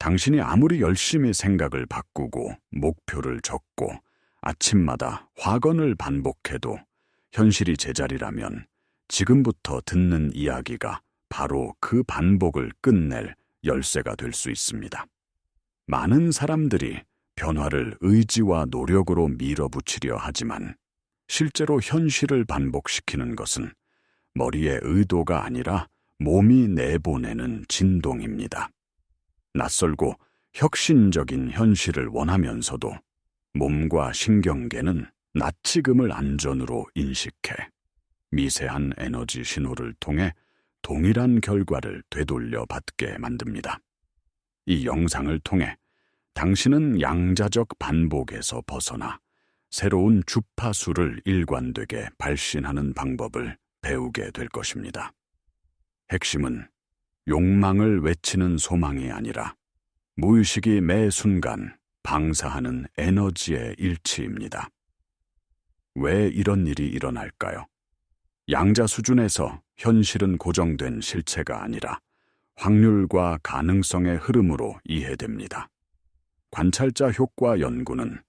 당신이 아무리 열심히 생각을 바꾸고 목표를 적고 아침마다 확언을 반복해도 현실이 제자리라면 지금부터 듣는 이야기가 바로 그 반복을 끝낼 열쇠가 될 수 있습니다. 많은 사람들이 변화를 의지와 노력으로 밀어붙이려 하지만 실제로 현실을 반복시키는 것은 머리의 의도가 아니라 몸이 내보내는 진동입니다. 낯설고 혁신적인 현실을 원하면서도 몸과 신경계는 낮 지금을 안전으로 인식해 미세한 에너지 신호를 통해 동일한 결과를 되돌려 받게 만듭니다. 이 영상을 통해 당신은 양자적 반복에서 벗어나 새로운 주파수를 일관되게 발신하는 방법을 배우게 될 것입니다. 핵심은 욕망을 외치는 소망이 아니라 무의식이 매 순간 방사하는 에너지의 일치입니다. 왜 이런 일이 일어날까요? 양자 수준에서 현실은 고정된 실체가 아니라 확률과 가능성의 흐름으로 이해됩니다. 관찰자 효과 연구는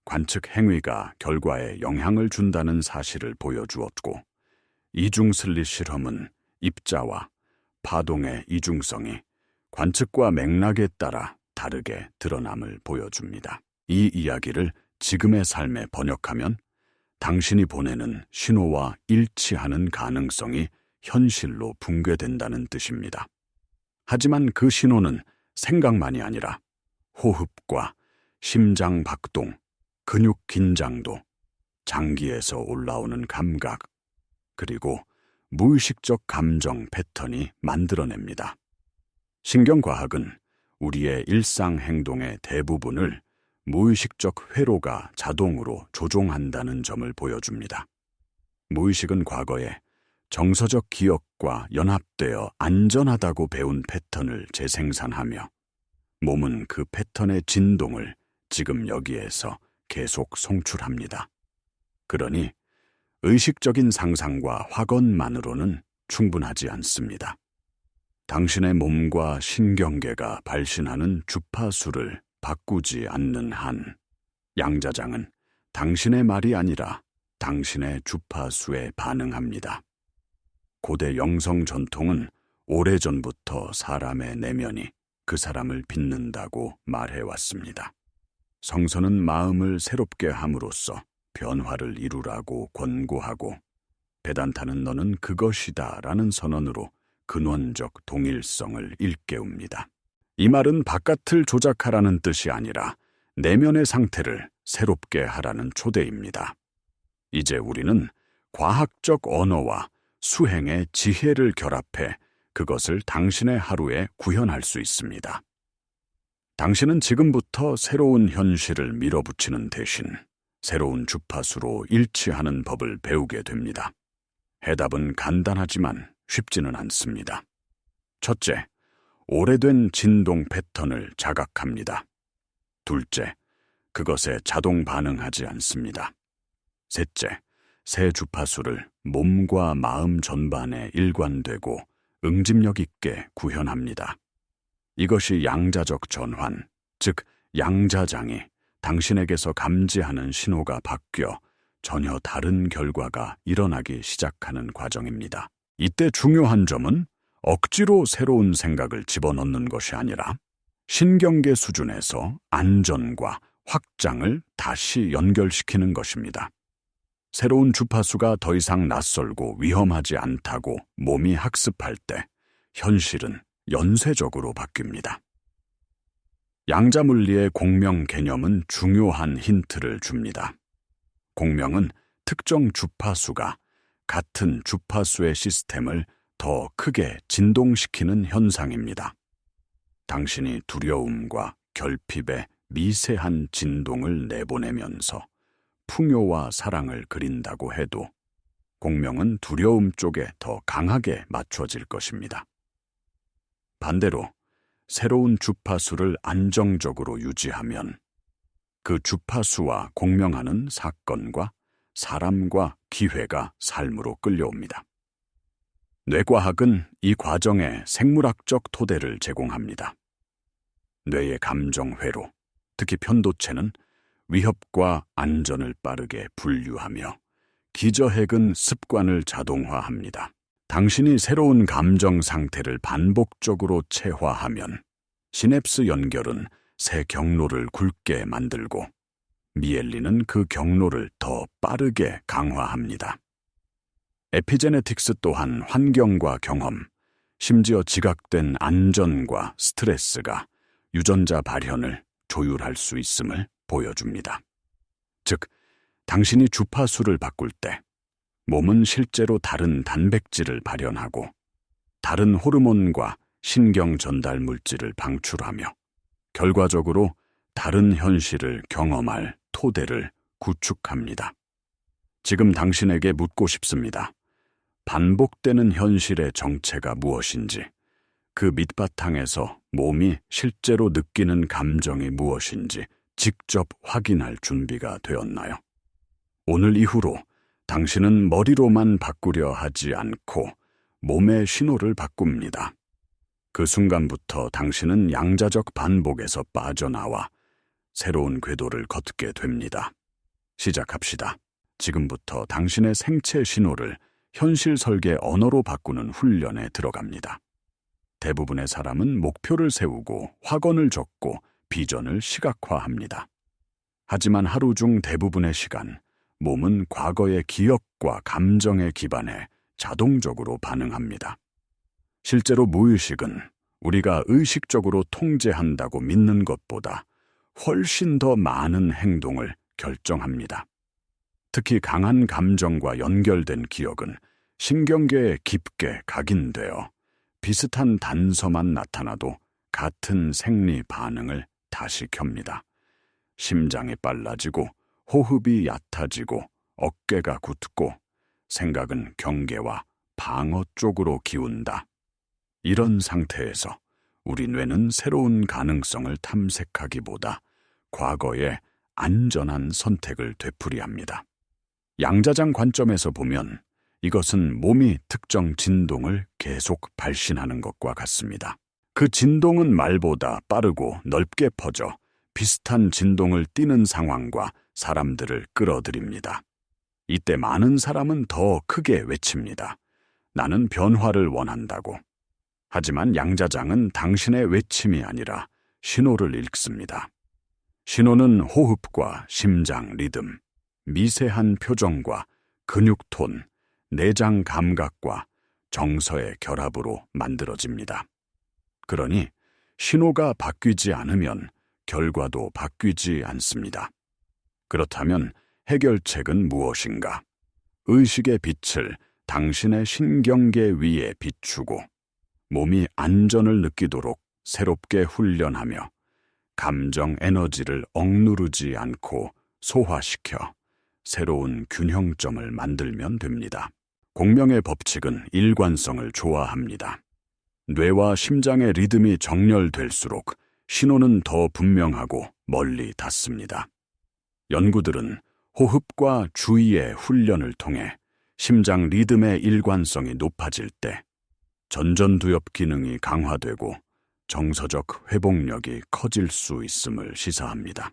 관측 행위가 결과에 영향을 준다는 사실을 보여주었고, 이중 슬릿 실험은 입자와 파동의 이중성이 관측과 맥락에 따라 다르게 드러남을 보여줍니다. 이 이야기를 지금의 삶에 번역하면 당신이 보내는 신호와 일치하는 가능성이 현실로 붕괴된다는 뜻입니다. 하지만 그 신호는 생각만이 아니라 호흡과 심장 박동, 근육 긴장도, 장기에서 올라오는 감각, 그리고 무의식적 감정 패턴이 만들어냅니다. 신경과학은 우리의 일상 행동의 대부분을 무의식적 회로가 자동으로 조종한다는 점을 보여줍니다. 무의식은 과거에 정서적 기억과 연합되어 안전하다고 배운 패턴을 재생산하며, 몸은 그 패턴의 진동을 지금 여기에서 계속 송출합니다. 그러니 의식적인 상상과 확언만으로는 충분하지 않습니다. 당신의 몸과 신경계가 발신하는 주파수를 바꾸지 않는 한, 양자장은 당신의 말이 아니라 당신의 주파수에 반응합니다. 고대 영성 전통은 오래전부터 사람의 내면이 그 사람을 빚는다고 말해왔습니다. 성서는 마음을 새롭게 함으로써 변화를 이루라고 권고하고, 베단타는 너는 그것이다 라는 선언으로 근원적 동일성을 일깨웁니다. 이 말은 바깥을 조작하라는 뜻이 아니라 내면의 상태를 새롭게 하라는 초대입니다. 이제 우리는 과학적 언어와 수행의 지혜를 결합해 그것을 당신의 하루에 구현할 수 있습니다. 당신은 지금부터 새로운 현실을 밀어붙이는 대신 새로운 주파수로 일치하는 법을 배우게 됩니다. 해답은 간단하지만 쉽지는 않습니다. 첫째, 오래된 진동 패턴을 자각합니다. 둘째, 그것에 자동 반응하지 않습니다. 셋째, 새 주파수를 몸과 마음 전반에 일관되고 응집력 있게 구현합니다. 이것이 양자적 전환, 즉 양자장이 당신에게서 감지하는 신호가 바뀌어 전혀 다른 결과가 일어나기 시작하는 과정입니다. 이때 중요한 점은 억지로 새로운 생각을 집어넣는 것이 아니라 신경계 수준에서 안전과 확장을 다시 연결시키는 것입니다. 새로운 주파수가 더 이상 낯설고 위험하지 않다고 몸이 학습할 때 현실은 연쇄적으로 바뀝니다. 양자물리의 공명 개념은 중요한 힌트를 줍니다. 공명은 특정 주파수가 같은 주파수의 시스템을 더 크게 진동시키는 현상입니다. 당신이 두려움과 결핍의 미세한 진동을 내보내면서 풍요와 사랑을 그린다고 해도 공명은 두려움 쪽에 더 강하게 맞춰질 것입니다. 반대로 새로운 주파수를 안정적으로 유지하면 그 주파수와 공명하는 사건과 사람과 기회가 삶으로 끌려옵니다. 뇌과학은 이 과정에 생물학적 토대를 제공합니다. 뇌의 감정회로, 특히 편도체는 위협과 안전을 빠르게 분류하며 기저핵은 습관을 자동화합니다. 당신이 새로운 감정 상태를 반복적으로 체화하면 시냅스 연결은 새 경로를 굵게 만들고 미엘린은 그 경로를 더 빠르게 강화합니다. 에피제네틱스 또한 환경과 경험, 심지어 지각된 안전과 스트레스가 유전자 발현을 조율할 수 있음을 보여줍니다. 즉, 당신이 주파수를 바꿀 때 몸은 실제로 다른 단백질을 발현하고 다른 호르몬과 신경 전달 물질을 방출하며 결과적으로 다른 현실을 경험할 토대를 구축합니다. 지금 당신에게 묻고 싶습니다. 반복되는 현실의 정체가 무엇인지, 그 밑바탕에서 몸이 실제로 느끼는 감정이 무엇인지 직접 확인할 준비가 되었나요? 오늘 이후로 당신은 머리로만 바꾸려 하지 않고 몸의 신호를 바꿉니다. 그 순간부터 당신은 양자적 반복에서 빠져나와 새로운 궤도를 걷게 됩니다. 시작합시다. 지금부터 당신의 생체 신호를 현실 설계 언어로 바꾸는 훈련에 들어갑니다. 대부분의 사람은 목표를 세우고 확언을 적고 비전을 시각화합니다. 하지만 하루 중 대부분의 시간, 몸은 과거의 기억과 감정에 기반해 자동적으로 반응합니다. 실제로 무의식은 우리가 의식적으로 통제한다고 믿는 것보다 훨씬 더 많은 행동을 결정합니다. 특히 강한 감정과 연결된 기억은 신경계에 깊게 각인되어 비슷한 단서만 나타나도 같은 생리 반응을 다시 켭니다. 심장이 빨라지고 호흡이 얕아지고 어깨가 굳고 생각은 경계와 방어 쪽으로 기운다. 이런 상태에서 우리 뇌는 새로운 가능성을 탐색하기보다 과거의 안전한 선택을 되풀이합니다. 양자장 관점에서 보면 이것은 몸이 특정 진동을 계속 발신하는 것과 같습니다. 그 진동은 말보다 빠르고 넓게 퍼져 비슷한 진동을 띠는 상황과 사람들을 끌어들입니다. 이때 많은 사람은 더 크게 외칩니다. 나는 변화를 원한다고. 하지만 양자장은 당신의 외침이 아니라 신호를 읽습니다. 신호는 호흡과 심장 리듬, 미세한 표정과 근육톤, 내장 감각과 정서의 결합으로 만들어집니다. 그러니 신호가 바뀌지 않으면 결과도 바뀌지 않습니다. 그렇다면 해결책은 무엇인가? 의식의 빛을 당신의 신경계 위에 비추고 몸이 안전을 느끼도록 새롭게 훈련하며 감정 에너지를 억누르지 않고 소화시켜 새로운 균형점을 만들면 됩니다. 공명의 법칙은 일관성을 좋아합니다. 뇌와 심장의 리듬이 정렬될수록 신호는 더 분명하고 멀리 닿습니다. 연구들은 호흡과 주의의 훈련을 통해 심장 리듬의 일관성이 높아질 때 전전두엽 기능이 강화되고 정서적 회복력이 커질 수 있음을 시사합니다.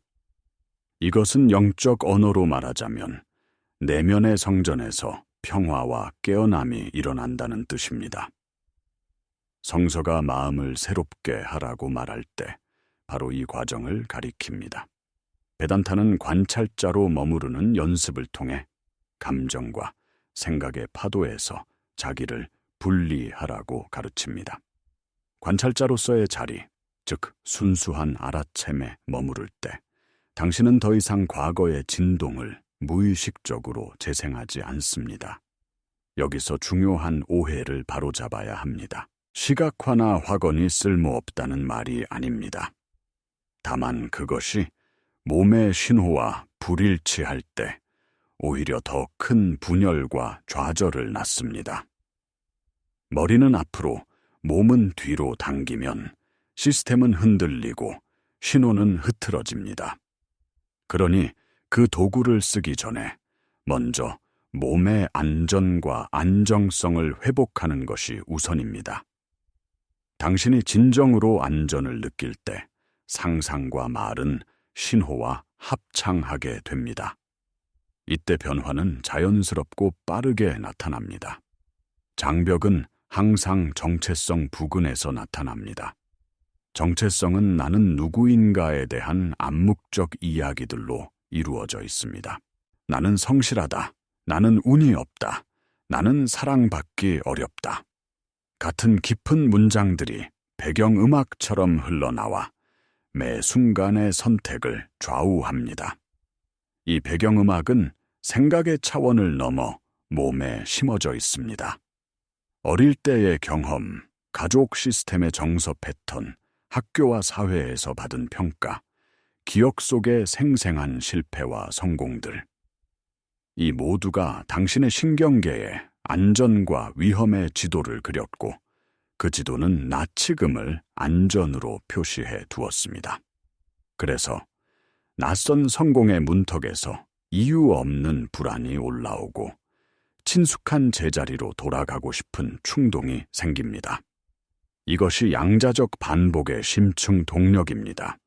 이것은 영적 언어로 말하자면 내면의 성전에서 평화와 깨어남이 일어난다는 뜻입니다. 성서가 마음을 새롭게 하라고 말할 때 바로 이 과정을 가리킵니다. 베단타는 관찰자로 머무르는 연습을 통해 감정과 생각의 파도에서 자기를 분리하라고 가르칩니다. 관찰자로서의 자리, 즉 순수한 알아챔에 머무를 때 당신은 더 이상 과거의 진동을 무의식적으로 재생하지 않습니다. 여기서 중요한 오해를 바로잡아야 합니다. 시각화나 확언이 쓸모없다는 말이 아닙니다. 다만 그것이 몸의 신호와 불일치할 때 오히려 더 큰 분열과 좌절을 낳습니다. 머리는 앞으로, 몸은 뒤로 당기면 시스템은 흔들리고 신호는 흐트러집니다. 그러니 그 도구를 쓰기 전에 먼저 몸의 안전과 안정성을 회복하는 것이 우선입니다. 당신이 진정으로 안전을 느낄 때 상상과 말은 신호와 합창하게 됩니다. 이때 변화는 자연스럽고 빠르게 나타납니다. 장벽은 항상 정체성 부근에서 나타납니다. 정체성은 나는 누구인가에 대한 암묵적 이야기들로 이루어져 있습니다. 나는 성실하다. 나는 운이 없다. 나는 사랑받기 어렵다. 같은 깊은 문장들이 배경음악처럼 흘러나와 매 순간의 선택을 좌우합니다. 이 배경음악은 생각의 차원을 넘어 몸에 심어져 있습니다. 어릴 때의 경험, 가족 시스템의 정서 패턴, 학교와 사회에서 받은 평가, 기억 속의 생생한 실패와 성공들. 이 모두가 당신의 신경계에 안전과 위험의 지도를 그렸고 그 지도는 나치금을 안전으로 표시해 두었습니다. 그래서 낯선 성공의 문턱에서 이유 없는 불안이 올라오고 친숙한 제자리로 돌아가고 싶은 충동이 생깁니다. 이것이 양자적 반복의 심층 동력입니다.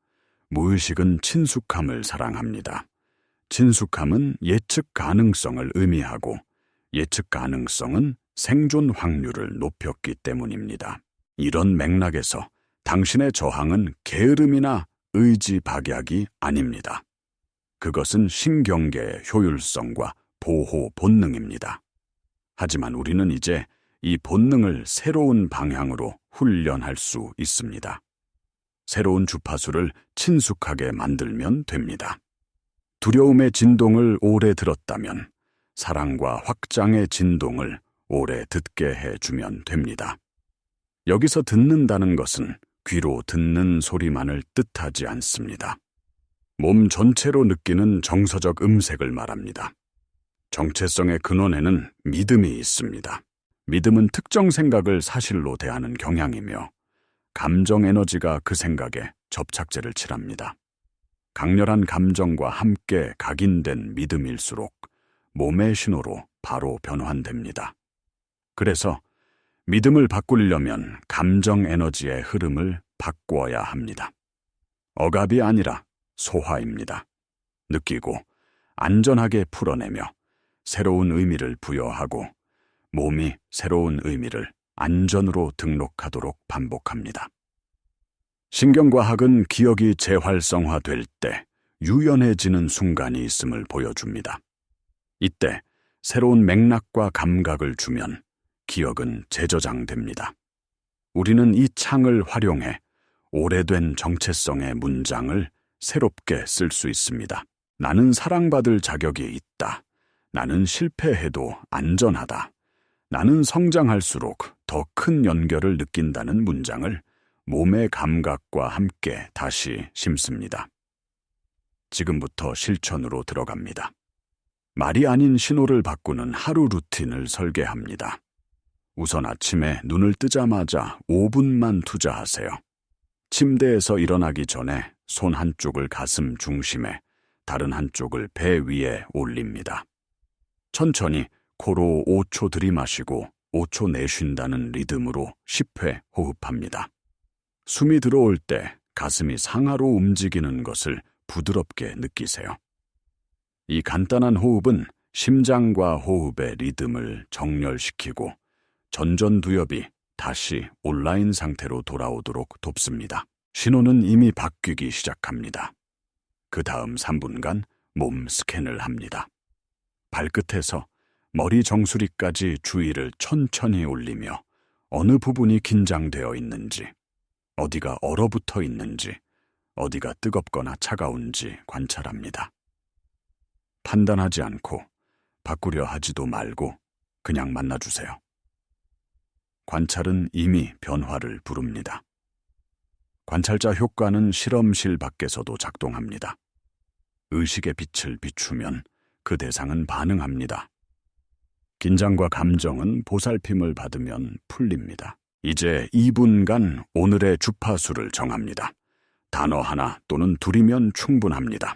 무의식은 친숙함을 사랑합니다. 친숙함은 예측 가능성을 의미하고 예측 가능성은 생존 확률을 높였기 때문입니다. 이런 맥락에서 당신의 저항은 게으름이나 의지 박약이 아닙니다. 그것은 신경계의 효율성과 보호 본능입니다. 하지만 우리는 이제 이 본능을 새로운 방향으로 훈련할 수 있습니다. 새로운 주파수를 친숙하게 만들면 됩니다. 두려움의 진동을 오래 들었다면 사랑과 확장의 진동을 오래 듣게 해주면 됩니다. 여기서 듣는다는 것은 귀로 듣는 소리만을 뜻하지 않습니다. 몸 전체로 느끼는 정서적 음색을 말합니다. 정체성의 근원에는 믿음이 있습니다. 믿음은 특정 생각을 사실로 대하는 경향이며 감정 에너지가 그 생각에 접착제를 칠합니다. 강렬한 감정과 함께 각인된 믿음일수록 몸의 신호로 바로 변환됩니다. 그래서 믿음을 바꾸려면 감정 에너지의 흐름을 바꾸어야 합니다. 억압이 아니라 소화입니다. 느끼고 안전하게 풀어내며 새로운 의미를 부여하고 몸이 새로운 의미를 안전으로 등록하도록 반복합니다. 신경과학은 기억이 재활성화될 때 유연해지는 순간이 있음을 보여줍니다. 이때 새로운 맥락과 감각을 주면 기억은 재저장됩니다. 우리는 이 창을 활용해 오래된 정체성의 문장을 새롭게 쓸 수 있습니다. 나는 사랑받을 자격이 있다. 나는 실패해도 안전하다. 나는 성장할수록 더 큰 연결을 느낀다는 문장을 몸의 감각과 함께 다시 심습니다. 지금부터 실천으로 들어갑니다. 말이 아닌 신호를 바꾸는 하루 루틴을 설계합니다. 우선 아침에 눈을 뜨자마자 5분만 투자하세요. 침대에서 일어나기 전에 손 한쪽을 가슴 중심에, 다른 한쪽을 배 위에 올립니다. 천천히 코로 5초 들이마시고 5초 내쉰다는 리듬으로 10회 호흡합니다. 숨이 들어올 때 가슴이 상하로 움직이는 것을 부드럽게 느끼세요. 이 간단한 호흡은 심장과 호흡의 리듬을 정렬시키고 전전두엽이 다시 온라인 상태로 돌아오도록 돕습니다. 신호는 이미 바뀌기 시작합니다. 그 다음 3분간 몸 스캔을 합니다. 발끝에서 머리 정수리까지 주의를 천천히 올리며 어느 부분이 긴장되어 있는지, 어디가 얼어붙어 있는지, 어디가 뜨겁거나 차가운지 관찰합니다. 판단하지 않고 바꾸려 하지도 말고 그냥 만나주세요. 관찰은 이미 변화를 부릅니다. 관찰자 효과는 실험실 밖에서도 작동합니다. 의식의 빛을 비추면 그 대상은 반응합니다. 긴장과 감정은 보살핌을 받으면 풀립니다. 이제 2분간 오늘의 주파수를 정합니다. 단어 하나 또는 둘이면 충분합니다.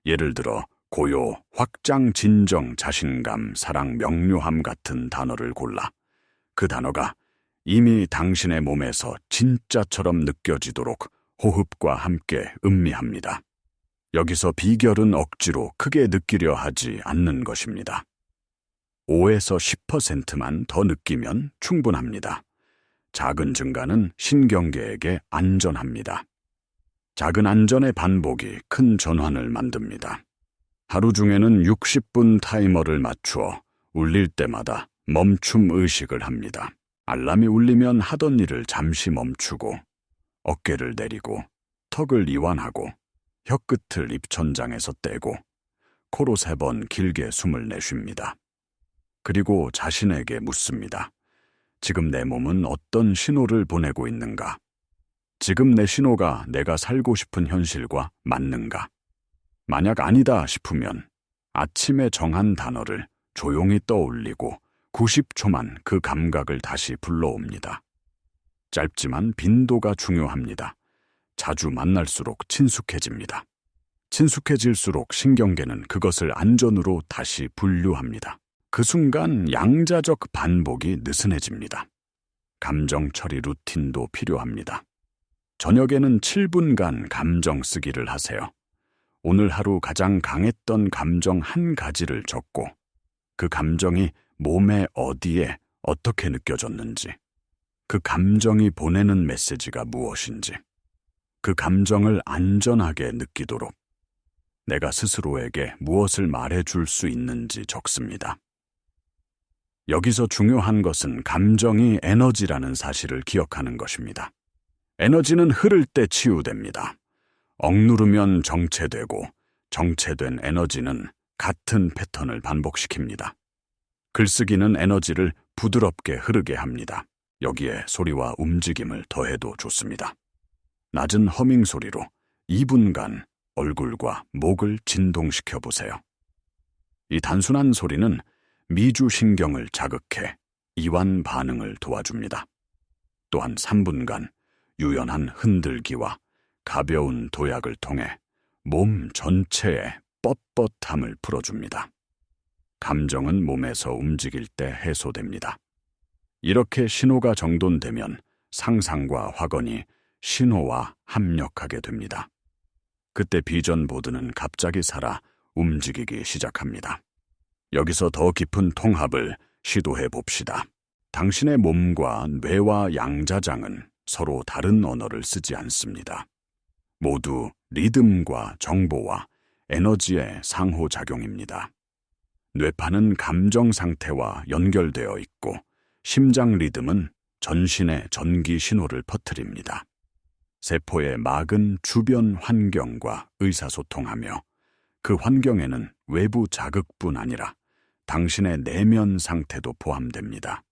예를 들어 고요, 확장, 진정, 자신감, 사랑, 명료함 같은 단어를 골라 그 단어가 이미 당신의 몸에서 진짜처럼 느껴지도록 호흡과 함께 음미합니다. 여기서 비결은 억지로 크게 느끼려 하지 않는 것입니다. 5에서 10%만 더 느끼면 충분합니다. 작은 증가는 신경계에게 안전합니다. 작은 안전의 반복이 큰 전환을 만듭니다. 하루 중에는 60분 타이머를 맞추어 울릴 때마다 멈춤 의식을 합니다. 알람이 울리면 하던 일을 잠시 멈추고 어깨를 내리고 턱을 이완하고 혀끝을 입천장에서 떼고 코로 3번 길게 숨을 내쉽니다. 그리고 자신에게 묻습니다. 지금 내 몸은 어떤 신호를 보내고 있는가? 지금 내 신호가 내가 살고 싶은 현실과 맞는가? 만약 아니다 싶으면 아침에 정한 단어를 조용히 떠올리고 90초만 그 감각을 다시 불러옵니다. 짧지만 빈도가 중요합니다. 자주 만날수록 친숙해집니다. 친숙해질수록 신경계는 그것을 안전으로 다시 분류합니다. 그 순간 양자적 반복이 느슨해집니다. 감정 처리 루틴도 필요합니다. 저녁에는 7분간 감정 쓰기를 하세요. 오늘 하루 가장 강했던 감정 한 가지를 적고 그 감정이 몸의 어디에 어떻게 느껴졌는지, 그 감정이 보내는 메시지가 무엇인지, 그 감정을 안전하게 느끼도록 내가 스스로에게 무엇을 말해줄 수 있는지 적습니다. 여기서 중요한 것은 감정이 에너지라는 사실을 기억하는 것입니다. 에너지는 흐를 때 치유됩니다. 억누르면 정체되고 정체된 에너지는 같은 패턴을 반복시킵니다. 글쓰기는 에너지를 부드럽게 흐르게 합니다. 여기에 소리와 움직임을 더해도 좋습니다. 낮은 허밍 소리로 2분간 얼굴과 목을 진동시켜 보세요. 이 단순한 소리는 미주신경을 자극해 이완 반응을 도와줍니다. 또한 3분간 유연한 흔들기와 가벼운 도약을 통해 몸 전체의 뻣뻣함을 풀어줍니다. 감정은 몸에서 움직일 때 해소됩니다. 이렇게 신호가 정돈되면 상상과 확언이 신호와 합력하게 됩니다. 그때 비전 보드는 갑자기 살아 움직이기 시작합니다. 여기서 더 깊은 통합을 시도해 봅시다. 당신의 몸과 뇌와 양자장은 서로 다른 언어를 쓰지 않습니다. 모두 리듬과 정보와 에너지의 상호작용입니다. 뇌파는 감정 상태와 연결되어 있고 심장 리듬은 전신의 전기 신호를 퍼뜨립니다. 세포의 막은 주변 환경과 의사소통하며 그 환경에는 외부 자극뿐 아니라 당신의 내면 상태도 포함됩니다.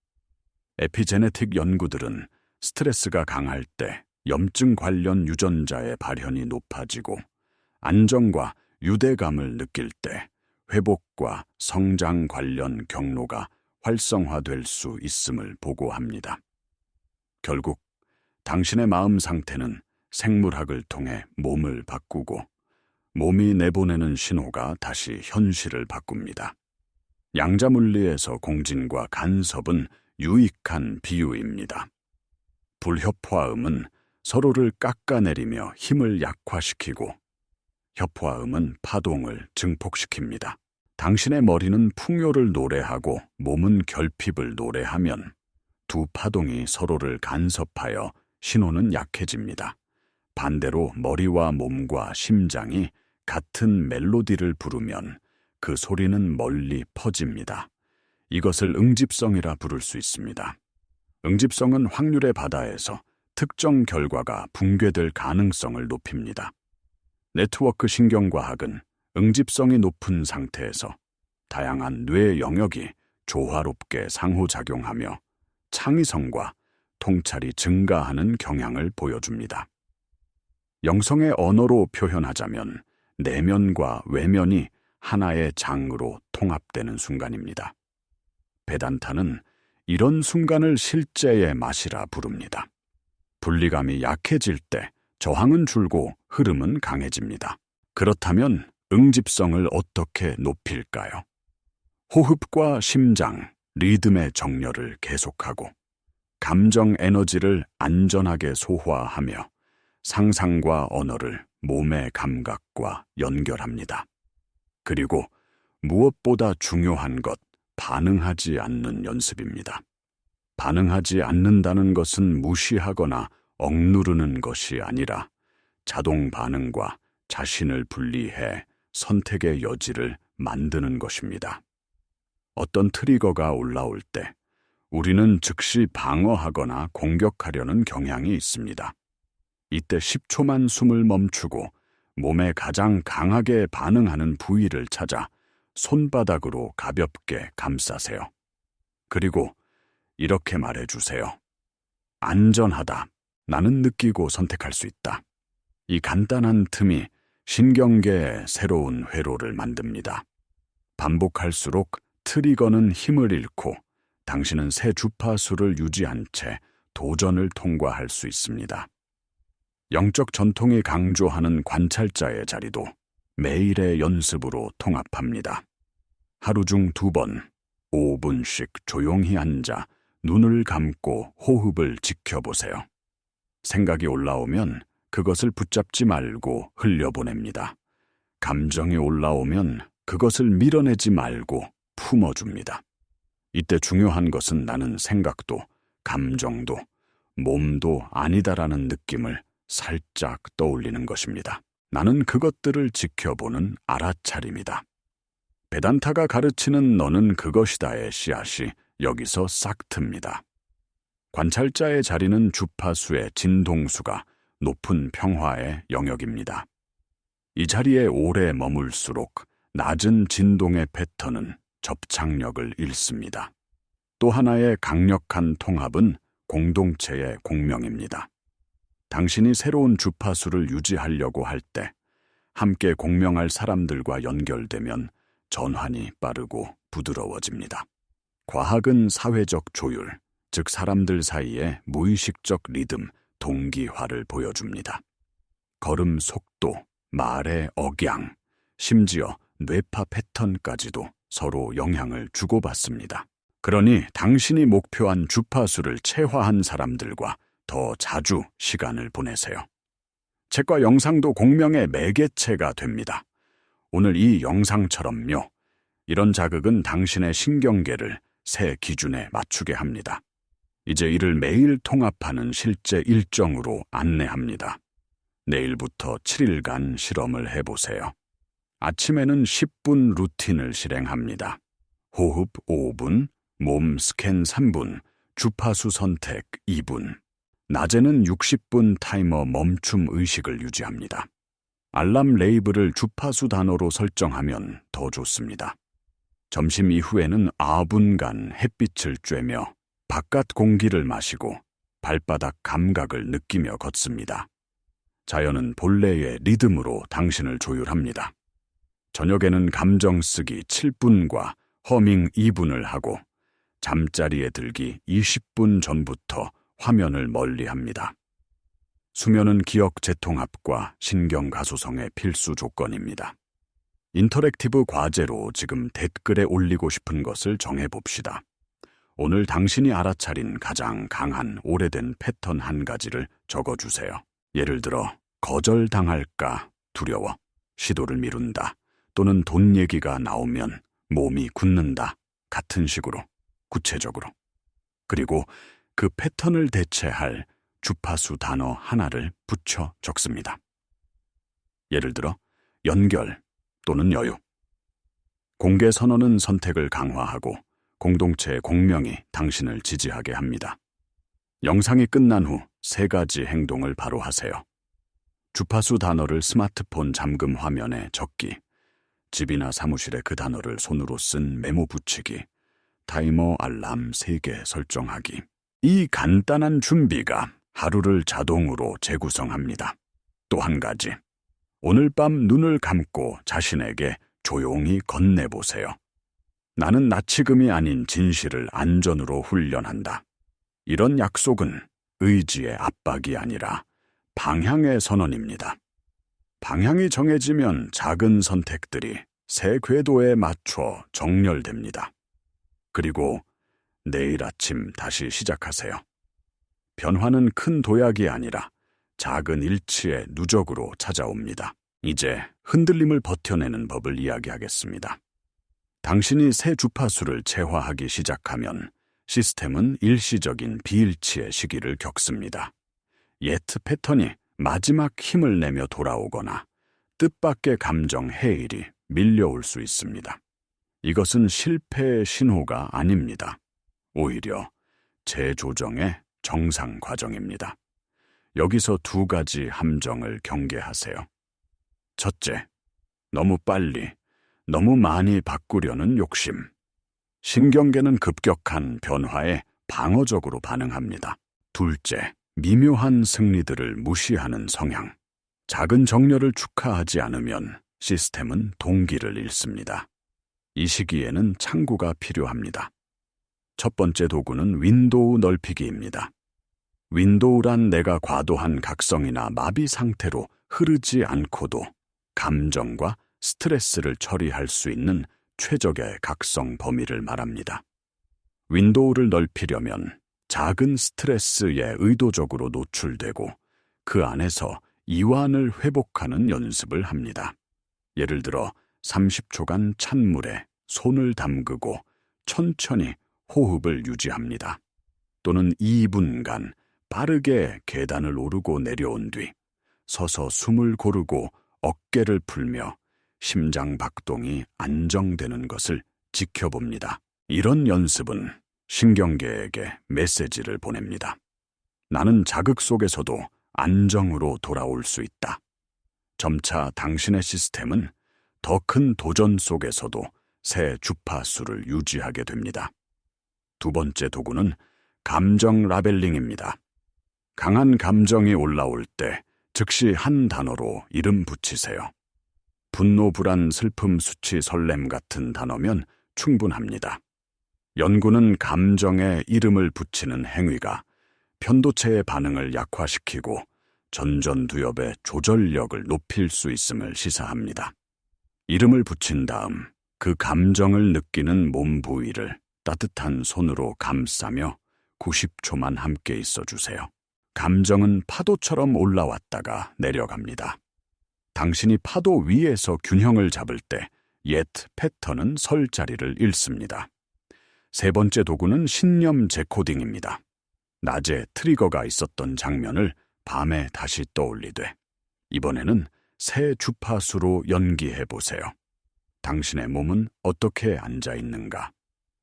에피제네틱 연구들은 스트레스가 강할 때 염증 관련 유전자의 발현이 높아지고 안정과 유대감을 느낄 때 회복과 성장 관련 경로가 활성화될 수 있음을 보고합니다. 결국 당신의 마음 상태는 생물학을 통해 몸을 바꾸고 몸이 내보내는 신호가 다시 현실을 바꿉니다. 양자물리에서 공진과 간섭은 유익한 비유입니다. 불협화음은 서로를 깎아내리며 힘을 약화시키고 협화음은 파동을 증폭시킵니다. 당신의 머리는 풍요를 노래하고 몸은 결핍을 노래하면 두 파동이 서로를 간섭하여 신호는 약해집니다. 반대로 머리와 몸과 심장이 같은 멜로디를 부르면 그 소리는 멀리 퍼집니다. 이것을 응집성이라 부를 수 있습니다. 응집성은 확률의 바다에서 특정 결과가 붕괴될 가능성을 높입니다. 네트워크 신경과학은 응집성이 높은 상태에서 다양한 뇌 영역이 조화롭게 상호작용하며 창의성과 통찰이 증가하는 경향을 보여줍니다. 영성의 언어로 표현하자면 내면과 외면이 하나의 장으로 통합되는 순간입니다. 베단타는 이런 순간을 실제의 맛이라 부릅니다. 분리감이 약해질 때 저항은 줄고 흐름은 강해집니다. 그렇다면 응집성을 어떻게 높일까요? 호흡과 심장, 리듬의 정렬을 계속하고 감정 에너지를 안전하게 소화하며 상상과 언어를 몸의 감각과 연결합니다. 그리고 무엇보다 중요한 것, 반응하지 않는 연습입니다. 반응하지 않는다는 것은 무시하거나 억누르는 것이 아니라 자동 반응과 자신을 분리해 선택의 여지를 만드는 것입니다. 어떤 트리거가 올라올 때 우리는 즉시 방어하거나 공격하려는 경향이 있습니다. 이때 10초만 숨을 멈추고 몸에 가장 강하게 반응하는 부위를 찾아 손바닥으로 가볍게 감싸세요. 그리고 이렇게 말해주세요. 안전하다. 나는 느끼고 선택할 수 있다. 이 간단한 틈이 신경계에 새로운 회로를 만듭니다. 반복할수록 트리거는 힘을 잃고 당신은 새 주파수를 유지한 채 도전을 통과할 수 있습니다. 영적 전통이 강조하는 관찰자의 자리도 매일의 연습으로 통합합니다. 하루 중 2번, 5분씩 조용히 앉아 눈을 감고 호흡을 지켜보세요. 생각이 올라오면 그것을 붙잡지 말고 흘려보냅니다. 감정이 올라오면 그것을 밀어내지 말고 품어줍니다. 이때 중요한 것은 나는 생각도, 감정도, 몸도 아니다라는 느낌을 살짝 떠올리는 것입니다. 나는 그것들을 지켜보는 알아차림이다. 베단타가 가르치는 너는 그것이다의 씨앗이 여기서 싹 틉니다. 관찰자의 자리는 주파수의 진동수가 높은 평화의 영역입니다. 이 자리에 오래 머물수록 낮은 진동의 패턴은 접착력을 잃습니다. 또 하나의 강력한 통합은 공동체의 공명입니다. 당신이 새로운 주파수를 유지하려고 할 때 함께 공명할 사람들과 연결되면 전환이 빠르고 부드러워집니다. 과학은 사회적 조율, 즉 사람들 사이의 무의식적 리듬, 동기화를 보여줍니다. 걸음 속도, 말의 억양, 심지어 뇌파 패턴까지도 서로 영향을 주고받습니다. 그러니 당신이 목표한 주파수를 체화한 사람들과 더 자주 시간을 보내세요. 책과 영상도 공명의 매개체가 됩니다. 오늘 이 영상처럼요. 이런 자극은 당신의 신경계를 새 기준에 맞추게 합니다. 이제 이를 매일 통합하는 실제 일정으로 안내합니다. 내일부터 7일간 실험을 해보세요. 아침에는 10분 루틴을 실행합니다. 호흡 5분, 몸 스캔 3분, 주파수 선택 2분. 낮에는 60분 타이머 멈춤 의식을 유지합니다. 알람 레이블을 주파수 단어로 설정하면 더 좋습니다. 점심 이후에는 9분간 햇빛을 쬐며 바깥 공기를 마시고 발바닥 감각을 느끼며 걷습니다. 자연은 본래의 리듬으로 당신을 조율합니다. 저녁에는 감정 쓰기 7분과 허밍 2분을 하고 잠자리에 들기 20분 전부터 화면을 멀리합니다. 수면은 기억 재통합과 신경 가소성의 필수 조건입니다. 인터랙티브 과제로 지금 댓글에 올리고 싶은 것을 정해봅시다. 오늘 당신이 알아차린 가장 강한 오래된 패턴 한 가지를 적어주세요. 예를 들어 거절당할까 두려워, 시도를 미룬다, 또는 돈 얘기가 나오면 몸이 굳는다 같은 식으로 구체적으로. 그리고 그 패턴을 대체할 주파수 단어 하나를 붙여 적습니다. 예를 들어 연결 또는 여유. 공개 선언은 선택을 강화하고 공동체의 공명이 당신을 지지하게 합니다. 영상이 끝난 후 3가지 행동을 바로 하세요. 주파수 단어를 스마트폰 잠금 화면에 적기, 집이나 사무실에 그 단어를 손으로 쓴 메모 붙이기, 타이머 알람 3개 설정하기. 이 간단한 준비가 하루를 자동으로 재구성합니다. 또 한 가지, 오늘 밤 눈을 감고 자신에게 조용히 건네보세요. 나는 나치금이 아닌 진실을 안전으로 훈련한다. 이런 약속은 의지의 압박이 아니라 방향의 선언입니다. 방향이 정해지면 작은 선택들이 새 궤도에 맞춰 정렬됩니다. 그리고 내일 아침 다시 시작하세요. 변화는 큰 도약이 아니라 작은 일치의 누적으로 찾아옵니다. 이제 흔들림을 버텨내는 법을 이야기하겠습니다. 당신이 새 주파수를 체화하기 시작하면 시스템은 일시적인 비일치의 시기를 겪습니다. 옛 패턴이 마지막 힘을 내며 돌아오거나 뜻밖의 감정 해일이 밀려올 수 있습니다. 이것은 실패의 신호가 아닙니다. 오히려 재조정의 정상 과정입니다. 여기서 두 가지 함정을 경계하세요. 첫째, 너무 빨리, 너무 많이 바꾸려는 욕심. 신경계는 급격한 변화에 방어적으로 반응합니다. 둘째, 미묘한 승리들을 무시하는 성향. 작은 정렬을 축하하지 않으면 시스템은 동기를 잃습니다. 이 시기에는 창구가 필요합니다. 첫 번째 도구는 윈도우 넓히기입니다. 윈도우란 내가 과도한 각성이나 마비 상태로 흐르지 않고도 감정과 스트레스를 처리할 수 있는 최적의 각성 범위를 말합니다. 윈도우를 넓히려면 작은 스트레스에 의도적으로 노출되고 그 안에서 이완을 회복하는 연습을 합니다. 예를 들어 30초간 찬물에 손을 담그고 천천히 호흡을 유지합니다. 또는 2분간 빠르게 계단을 오르고 내려온 뒤 서서 숨을 고르고 어깨를 풀며 심장 박동이 안정되는 것을 지켜봅니다. 이런 연습은 신경계에게 메시지를 보냅니다. 나는 자극 속에서도 안정으로 돌아올 수 있다. 점차 당신의 시스템은 더 큰 도전 속에서도 새 주파수를 유지하게 됩니다. 두 번째 도구는 감정 라벨링입니다. 강한 감정이 올라올 때 즉시 한 단어로 이름 붙이세요. 분노, 불안, 슬픔, 수치, 설렘 같은 단어면 충분합니다. 연구는 감정에 이름을 붙이는 행위가 편도체의 반응을 약화시키고 전전두엽의 조절력을 높일 수 있음을 시사합니다. 이름을 붙인 다음 그 감정을 느끼는 몸 부위를 따뜻한 손으로 감싸며 90초만 함께 있어 주세요. 감정은 파도처럼 올라왔다가 내려갑니다. 당신이 파도 위에서 균형을 잡을 때 옛 패턴은 설 자리를 잃습니다. 세 번째 도구는 신념 재코딩입니다. 낮에 트리거가 있었던 장면을 밤에 다시 떠올리되 이번에는 새 주파수로 연기해 보세요. 당신의 몸은 어떻게 앉아 있는가?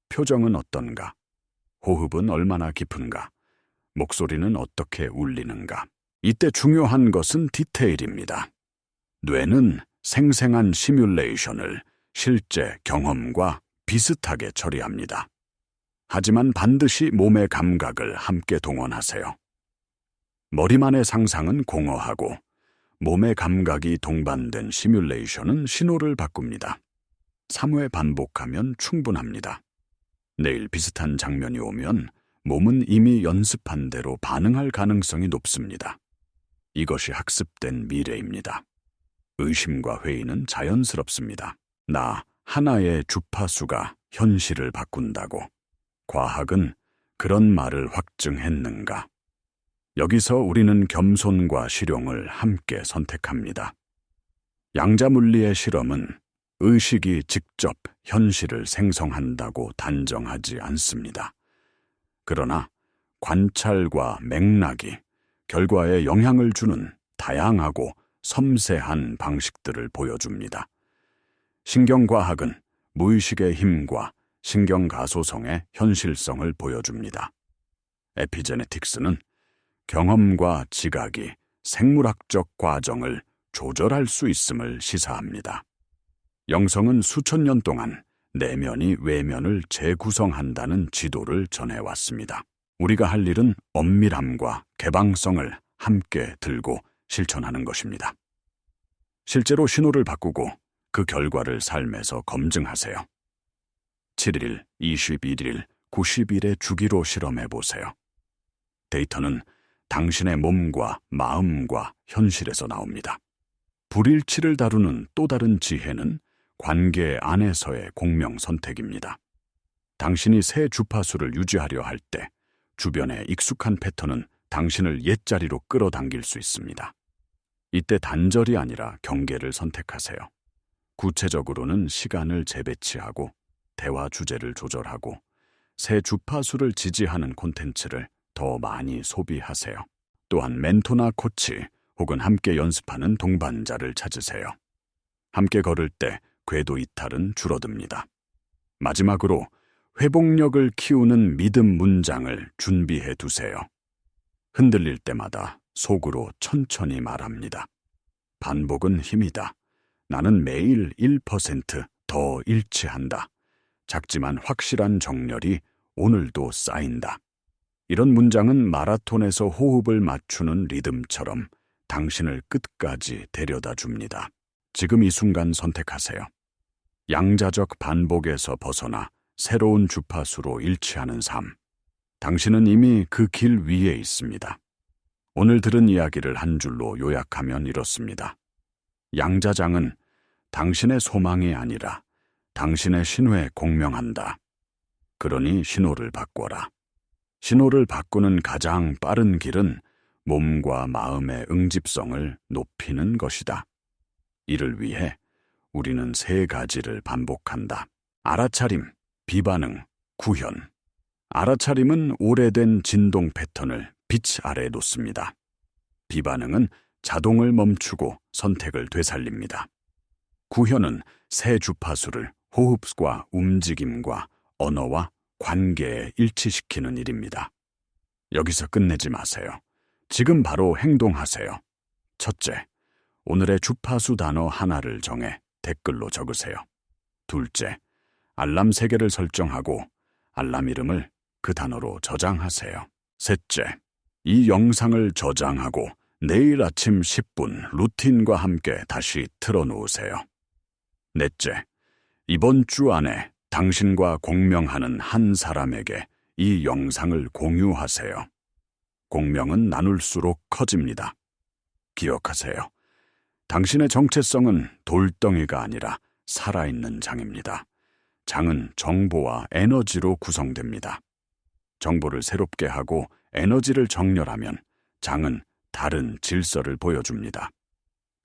표정은 어떤가? 호흡은 얼마나 깊은가? 목소리는 어떻게 울리는가? 이때 중요한 것은 디테일입니다. 뇌는 생생한 시뮬레이션을 실제 경험과 비슷하게 처리합니다. 하지만 반드시 몸의 감각을 함께 동원하세요. 머리만의 상상은 공허하고 몸의 감각이 동반된 시뮬레이션은 신호를 바꿉니다. 3회 반복하면 충분합니다. 내일 비슷한 장면이 오면 몸은 이미 연습한 대로 반응할 가능성이 높습니다. 이것이 학습된 미래입니다. 의심과 회의는 자연스럽습니다. 나 하나의 주파수가 현실을 바꾼다고. 과학은 그런 말을 확증했는가? 여기서 우리는 겸손과 실용을 함께 선택합니다. 양자물리의 실험은 의식이 직접 현실을 생성한다고 단정하지 않습니다. 그러나 관찰과 맥락이 결과에 영향을 주는 다양하고 섬세한 방식들을 보여줍니다. 신경과학은 무의식의 힘과 신경가소성의 현실성을 보여줍니다. 에피제네틱스는 경험과 지각이 생물학적 과정을 조절할 수 있음을 시사합니다. 영성은 수천 년 동안 내면이 외면을 재구성한다는 지도를 전해왔습니다. 우리가 할 일은 엄밀함과 개방성을 함께 들고 실천하는 것입니다. 실제로 신호를 바꾸고 그 결과를 삶에서 검증하세요. 7일, 21일, 90일의 주기로 실험해보세요. 데이터는 당신의 몸과 마음과 현실에서 나옵니다. 불일치를 다루는 또 다른 지혜는 관계 안에서의 공명 선택입니다. 당신이 새 주파수를 유지하려 할 때 주변의 익숙한 패턴은 당신을 옛자리로 끌어당길 수 있습니다. 이때 단절이 아니라 경계를 선택하세요. 구체적으로는 시간을 재배치하고 대화 주제를 조절하고 새 주파수를 지지하는 콘텐츠를 더 많이 소비하세요. 또한 멘토나 코치 혹은 함께 연습하는 동반자를 찾으세요. 함께 걸을 때 궤도 이탈은 줄어듭니다. 마지막으로 회복력을 키우는 믿음 문장을 준비해 두세요. 흔들릴 때마다 속으로 천천히 말합니다. 반복은 힘이다. 나는 매일 1%더 일치한다. 작지만 확실한 정렬이 오늘도 쌓인다. 이런 문장은 마라톤에서 호흡을 맞추는 리듬처럼 당신을 끝까지 데려다 줍니다. 지금 이 순간 선택하세요. 양자적 반복에서 벗어나 새로운 주파수로 일치하는 삶. 당신은 이미 그 길 위에 있습니다. 오늘 들은 이야기를 한 줄로 요약하면 이렇습니다. 양자장은 당신의 소망이 아니라 당신의 신호에 공명한다. 그러니 신호를 바꿔라. 신호를 바꾸는 가장 빠른 길은 몸과 마음의 응집성을 높이는 것이다. 이를 위해 우리는 3가지를 반복한다. 알아차림, 비반응, 구현. 알아차림은 오래된 진동 패턴을 빛 아래 놓습니다. 비반응은 자동을 멈추고 선택을 되살립니다. 구현은 새 주파수를 호흡과 움직임과 언어와 관계에 일치시키는 일입니다. 여기서 끝내지 마세요. 지금 바로 행동하세요. 첫째, 오늘의 주파수 단어 하나를 정해 댓글로 적으세요. 둘째, 알람 3개를 설정하고 알람 이름을 그 단어로 저장하세요. 셋째, 이 영상을 저장하고 내일 아침 10분 루틴과 함께 다시 틀어놓으세요. 넷째, 이번 주 안에 당신과 공명하는 한 사람에게 이 영상을 공유하세요. 공명은 나눌수록 커집니다. 기억하세요. 당신의 정체성은 돌덩이가 아니라 살아있는 장입니다. 장은 정보와 에너지로 구성됩니다. 정보를 새롭게 하고 에너지를 정렬하면 장은 다른 질서를 보여줍니다.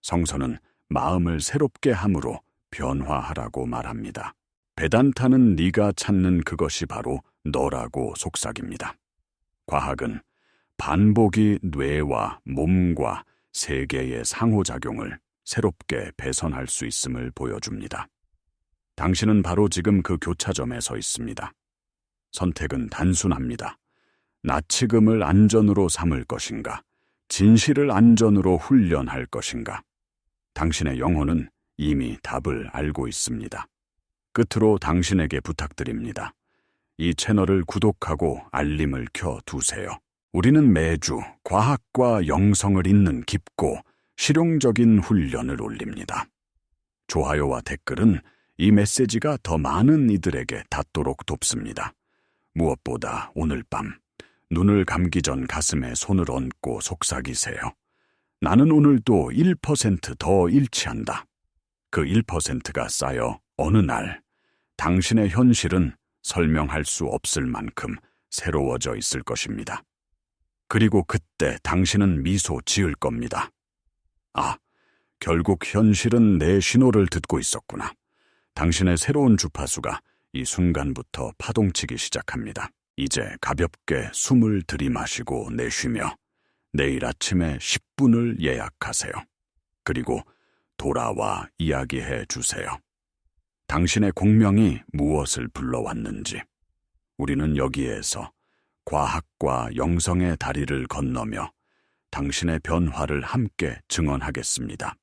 성서는 마음을 새롭게 함으로 변화하라고 말합니다. 베단타는 네가 찾는 그것이 바로 너라고 속삭입니다. 과학은 반복이 뇌와 몸과 세계의 상호작용을 새롭게 배선할 수 있음을 보여줍니다. 당신은 바로 지금 그 교차점에 서 있습니다. 선택은 단순합니다. 나치금을 안전으로 삼을 것인가, 진실을 안전으로 훈련할 것인가. 당신의 영혼은 이미 답을 알고 있습니다. 끝으로 당신에게 부탁드립니다. 이 채널을 구독하고 알림을 켜 두세요. 우리는 매주 과학과 영성을 잇는 깊고 실용적인 훈련을 올립니다. 좋아요와 댓글은 이 메시지가 더 많은 이들에게 닿도록 돕습니다. 무엇보다 오늘 밤 눈을 감기 전 가슴에 손을 얹고 속삭이세요. 나는 오늘도 1%더 일치한다. 그 1%가 쌓여 어느 날 당신의 현실은 설명할 수 없을 만큼 새로워져 있을 것입니다. 그리고 그때 당신은 미소 지을 겁니다. 아, 결국 현실은 내 신호를 듣고 있었구나. 당신의 새로운 주파수가 이 순간부터 파동치기 시작합니다. 이제 가볍게 숨을 들이마시고 내쉬며 내일 아침에 10분을 예약하세요. 그리고 돌아와 이야기해 주세요. 당신의 공명이 무엇을 불러왔는지. 우리는 여기에서 과학과 영성의 다리를 건너며 당신의 변화를 함께 증언하겠습니다.